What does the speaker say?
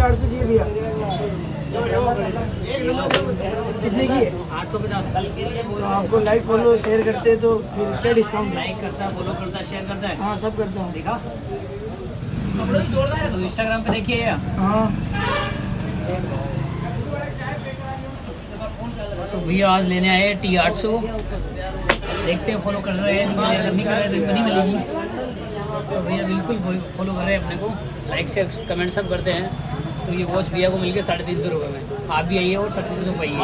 800 चाहिए भैया। कितने की है? 850। तो आपको लाइक फॉलो शेयर करते हैं तो फिर क्या डिस्काउंट है? लाइक करता है, फॉलो करता है, शेयर करता है। हाँ सब करता हूँ। देखा तो इंस्टाग्राम पे देखिए या हाँ तो भैया आज लेने आए T800। देखते हैं फॉलो कर रहे हैं अगर नहीं कर रहे तो नहीं मिलेगी। तो भैया बिल्कुल फॉलो कर रहे हैं अपने को, लाइक से कमेंट सब करते हैं। तो ये वॉच भैया को मिल गया 350 रुपये में। आप भी आइए और 350 रुपये पाइए।